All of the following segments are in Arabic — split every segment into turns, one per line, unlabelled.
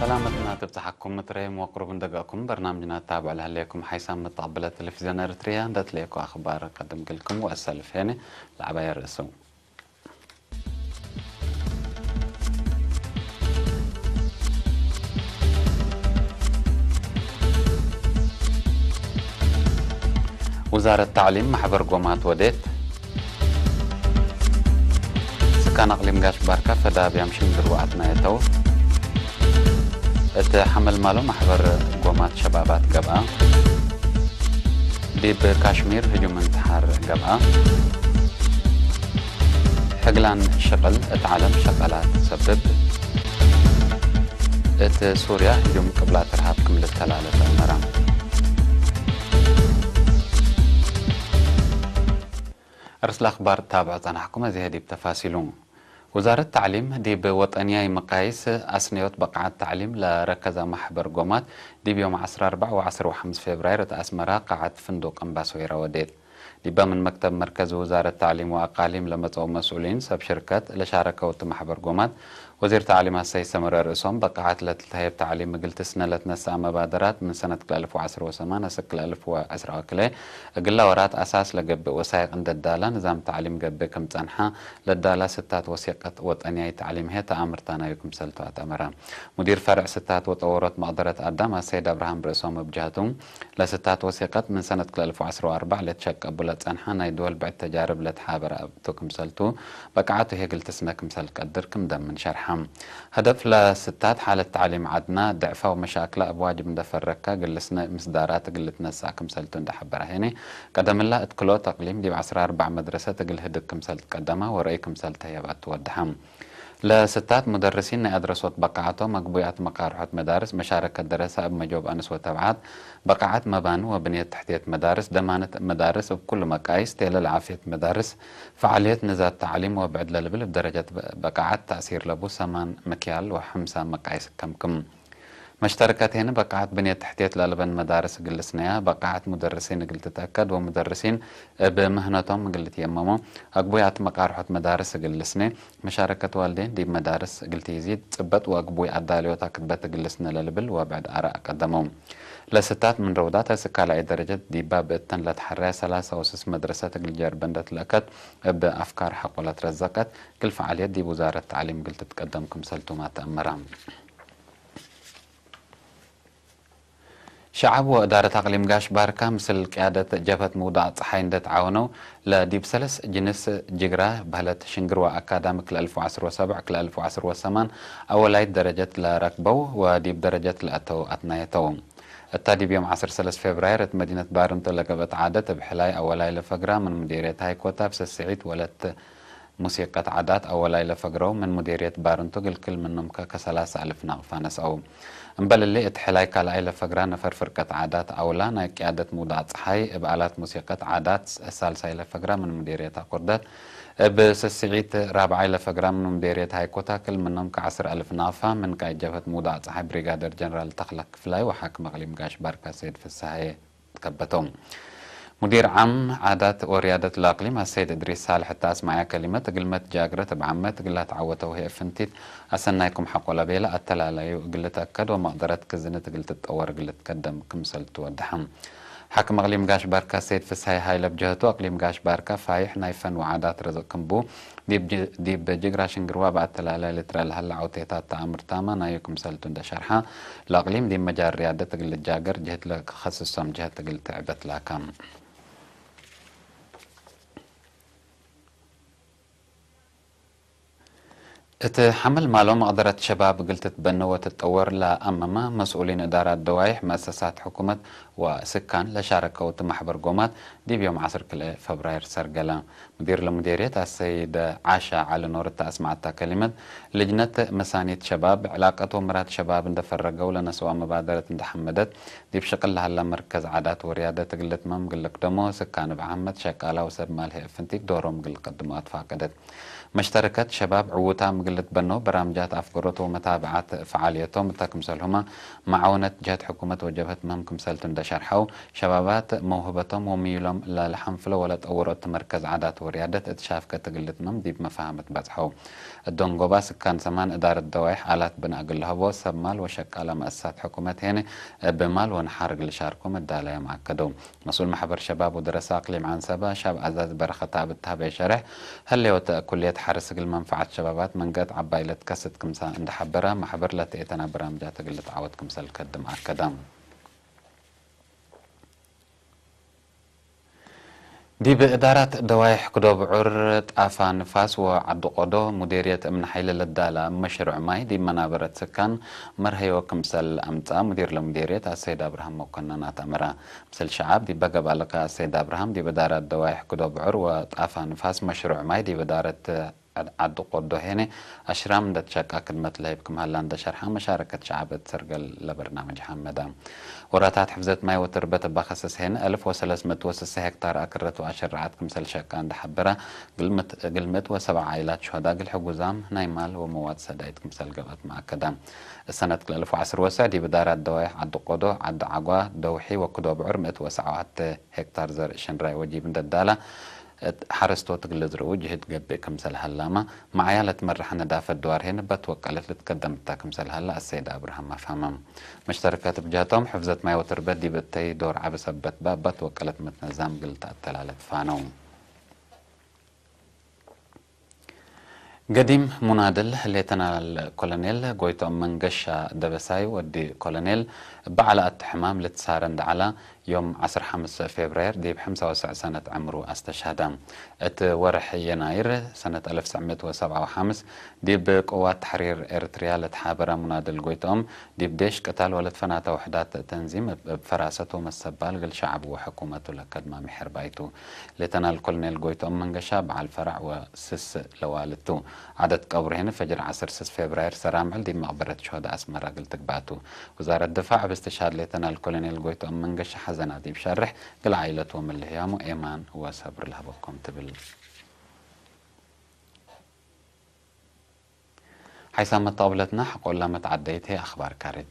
سلامتنا تبتحكم متريم وقرب دقائكم برنامجنا التابع لهليكم حيث متقبلة تلفزيون اريتريا دات ليكو اخبار قدم لكم واسلف هنا العباية الرسوم. وزارة التعليم محبر قومات وديت سكان اقليم قاش باركا فدا بيمشي دروعتنا يتو حمل مالو محبر قومات شبابات قبعة ديب كاشمير هجوم انتحار قبعة حقلان شغل اتعلم شغلات سبب سوريا هجوم قبلات رهاب كمل التلالة المرام. أرسل أخبار تابعة عن حكومة زي هدي بتفاصيلهم. وزارة التعليم دي بوطنية مقاييس أسنيوت بقعة التعليم لركز محبر قومات دي بيوم 4 و5 فبراير تأسمرا قاعة فندق أمباسويرا وديت دي من مكتب مركز وزارة التعليم وأقاليم لمتو مسؤولين سب شركات لشاركة محبر قومات وزير تعليم السي سمر رئيسهم بقعات لتلهيب تعليم قلت سنة لتنسى مبادرات من سنة 2018 سكل 2010 كلي قل ورات أساس لقب وسائق عند الدالة نظام تعليم قب كم تنحى للدالة ستات وثيقة وطنية تعليم هي تأمر تانايكم سلطات أمرا مدير فرع ستات وطورات مقدرة أدام السيد أبراهام رئيسهم بجهتهم لستات وثيقة من سنة 2014 لتشك أبولة تنحى نايدول بعد تجارب لتحابر أبتوكم سلطو بقعاته هي قلت سنة كم سل قدركم دم من شرح هدف لستات حالة تعليم عدنا ضعفة ومشاكل أبواجب مدفركة قلسنا مصدارات قلتنا ساكم سلتون دحبرة هيني قدم الله اتكلو تقليم دي بعصر 4 مدرسة تقل هدكم سلت قدمها ورأيكم سلت هي بعد تودحهم لستات مدرسين أدرسوا بقعاتهم مقبويات مقارحة مدارس مشاركة دراسة بمجوب أنس وتبعات بقعات مبان وبنية تحتية مدارس دمانة مدارس بكل مقاييس تيل العافية مدارس فعالية نزات تعليم وبعد للبل بدرجة بقعات تأثير لبو سمان مكيال وحمسة مقاييس كم مشتركات هنا بقعات بنية تحتية للبن مدارس قلسناها بقعات مدرسين قلت تأكد ومدرسين بمهنتهم قلت يممو أقبويات مقارحة مدارس قلسنا مشاركة والدين دي مدارس قلت يزيد تبت وأقبوي عداليوتا كتبت قلسنا للبل وبعد آراء قدمهم لستات من روداتها سكال أي درجة دي باب التن لتحرية 3 وسس مدرسة قلجار بندت لكت بأفكار حق ولا ترزقت كل فعاليات دي وزارة التعليم قلت تقدمكم سلتو ما تأمرام شعب وإدارة أقليم قاش باركا مثل قيادة جبهة موضع صحين دت عاونو لديب سلس جنس جيجرا بهلت شنقروا أكاديميك 2017 كل 2018 أولايت درجة لركبو وديب درجة لأتو أتنايتو التادي بيوم 10 فبراير مدينة بارنتو لقبت عادة بحلاي أولاي لفقرة من مديرية هاي كوتا بسسعيد ولت موسيقى عادات أولاي لفقرو من مديرية بارنتو الكل منهم ك3000 ناقفانس أو امبل اللي اتحلاي كالايلا فقرا نفر فرقة عادات أولا ناي قيادة موضع صحي بآلات موسيقى عادات الثالثة إلى فقرا من مديرية قردات بسسعيت رابعة إلى فقرا من مديرية هاي كوتا كل منهم ك10,000 نافة من كاي جبهة موضع صحي بريغادر جنرال تخلق فلاي وحاكم أقليم قاش باركا سيد في السهاية تكبتهم مدير عام عادات وريادة الأقليم السيد إدريس صالح التاس معايا كلمة قلمت جاقرة بعمة قلها تعوته وهي فنتيت أسنايكم حق ولا بيلا التلالي قلت أكد وما قدرت كزنة قلت تطور قلت قدم كمسل تودحم حكم أقليم قاش باركا سيد فسهاي هاي لبجهته أقليم قاش باركا فايح نايفن وعادات رزق كمبو ديب جيجرا شنقروا بعد تلالي لترال هلا عوتيتات تأمر تاما نايكم سلتون دا شرحة الأقليم دي مجال ريادة قلت جاقر جهت لك خصصهم جهت قلت عبت لكم حمل مالهم قدرت شباب قلت تبنى وتتطور لأمما مسؤولين إدارة دوايح مؤسسات حكومة وسكان لشاركة وتمحبر قومات دي بيوم 10 فبراير سرقلا مدير لمديرية السيد عاشا على نور التأسمعتا كلمة لجنة مسانية شباب علاقة مرات شباب اندفرقوا لنسوا مبادرة اندحمدت دي بشكل لها مركز عادات وريادة قلت مم قلت دمو سكان بعمد شكالا وسب مالها فنتيك دورهم قل قدمات فاقدت مشتركات شباب عوتا مقلت بنو برامجات أفقرته ومتابعات فعاليتهم تكمسلهما معونة جهة حكومة وجبهة ممكم سلتن دشرحو شبابات موهبتهم وميلهم للحنفلة ولا تأورت مركز عادات وريادة اتشاف كتقلت مم ديب مفاهمة بزحو الدونغوبا سكان زمان إدارة دوايح آلات بناء قلهبو سبمال وشكالة مؤسسات حكومة هنا بمال ونحارق لشاركم الدالة معكدو مسؤول محبر شباب ودراسة أقليم عن سبا شاب عزاز برخة تابتها بشرح هل يوت كلية حرس المنفعة شبابات من قد عبايلة كست كمسا عند حبرة محبر لتئتنا برامجات قلت عود كمسا الكدم أكدام دي بإدارة دوايح كدوب عرت آفا نفاس وعدو قدو مديرية امن حيلة للدالة مشروع ماي دي منابرة سكان مرهيو كمسل أمتا مدير لمديرية السيد أبراهام مكننات أمرا مسل شعب دي بقى بالك السيد أبراهام دي بإدارة دوايح كدوب عر وآفا نفاس مشروع ماي دي بإدارة عدو قدو هنا أشرام دا تشكا كلمة لهيبكم هلان دا شرحة مشاركة شعب تسرقل لبرنامج حمدا وراتات حفظت ماي وتربت بخصص هنا 1306 هكتار أكرت وعشر رعات كمسل شكا عند حبرة قلمت وسبع عائلات شهداء قل حقوزام نايمال ومواد سدايت كمسل قبط مع كدام السنة 1010 وسع دي بدارة دوايح عدو قدو عد عقوا دوحي وكدو بعر 107 هكتار زر شنراي وجيب ندالة حرستو تقلد رو جهد قبي كمسل هلاما معايا لتمرح ندافع الدوار هنا بتوكلت لتقدم تا كمسل هلا السيد ابراهام مفهمم مشتركات بجهتهم حفظت ماي وتربت دي بتي دور عبس باب بتوكلت متنظام قلت التلالت فانو قديم منادل ليتنا الكولونيل قويتو منقشة دبساي ودي كولونيل بعلى التحمام لتسارند على يوم 15 فبراير دي بحمسة وسع سنة عمره استشهد ورح يناير سنة 1957 دي بقوات تحرير إريتريا لتحابر منادل قويتهم دي بديش قتال ولد فناته وحدات تنظيم بفراسته مسبال قل شعب وحكومته لكد ما محربايته ليتنا الكولونيل قويتهم منقشة بعل فرع وسس لوالدته عدد قبر هنا فجر 10 فبراير سرامعل دي مقبرة شهداء أسمرا قلت قباتو وزارة الدفاع باستشهاد ليتنا الكولونيل قويتو منقش حزن دي بشرح قل عائلتهم اللي هيامو إيمان وصبر لها بكم تبل حيثما طاولتنا حقول لما تعديت هي أخبار كارج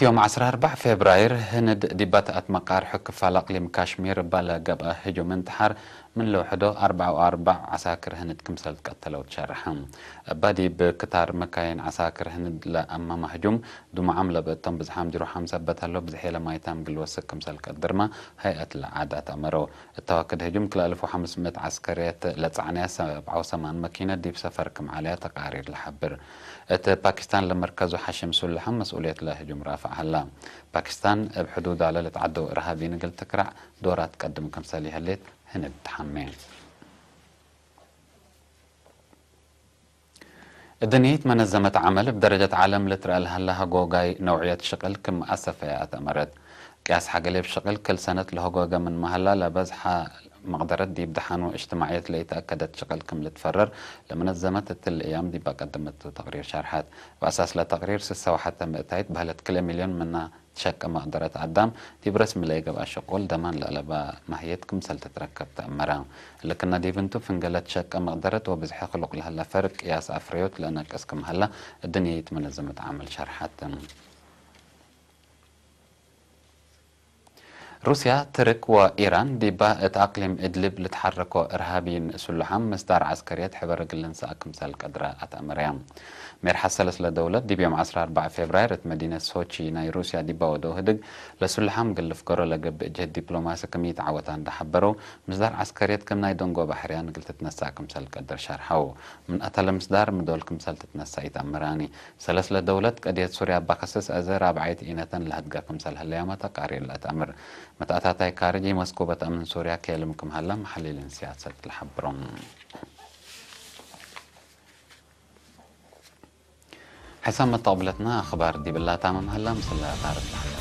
يوم 14 فبراير هند دبات مقار حك فالأقليم كاشمير بلا قبأ هجوم انتحر من لوحدو 4 عساكر هند كمسل قتلوا تشرحهم بادي بكتار مكاين عساكر هند لأما مهجوم دوم عملة بتم بزحام جرو حمسة بتهلو بزحيلة ما يتم قلوسك كمسل قدرما هيئة العادات أمرو التواكد هجوم كلا 1500 عسكريات لتعنيا 7 ماكينة دي بسفركم عليها تقارير لحبر باكستان لمركزو حشم سلحم مسؤولية لهجوم رافع هلا باكستان بحدود على لتعدوا إرهابيين قلت تكرع دورات تقدم كمسالي هليت هند تحمين الدنيت منظمة عمل بدرجة عالم لترأل هلها جوجاي نوعية شغل كم أسفة أتمرد قياس حقلي بشغل كل سنة له جوجا من مهلا لبزحة مقدرات دي بدحانو اجتماعيات اللي تأكدت شغل كم لتفرر لمنظمة الأيام دي قدمت تقرير شرحات وأساس لتقرير سسة وحتى مئتايت بهلت كل مليون منها تشك مقدرة قدام دي برسم اللي يقبع شغل دمان لألبا ماهيتكم سل تتركب تأمران لكن دي بنتو فنقلت شك مقدرة وبزحي خلق لهلا فرق قياس أفريوت لأنك أسكم هلا الدنيا يتمنظمة عمل شرحات روسيا ترك وإيران ديبا تأقلم إدلب لتحركوا إرهابيين سلحام مصدر عسكريات حبر قلنسا أكمسال قدرة أتأمريام مير حسلس لدولة دي بيوم 4 فبراير مدينة سوتشي ناي روسيا ديبا ودوهدق لسلحام قل فكروا لقب جهد دبلوماسي كمية عوتان دحبروا مصدر عسكريات كم ناي دونغو بحريان قلت تتنسى أكمسال قدر شارحو من أتل مصدر مدول كمسال تتنسى يتأمراني سلس لدولة قدية سوريا بخصص أزر رابعيت إينة لهدقا كمسال هاليامة تقارير الأتأمر متأتاتاي كارجي مسكوبة أمن سوريا كيلمكم هلا محللين سياسة الحبرون حسام طابلتنا أخبار دي بالله تمام هلا مسلا تعرف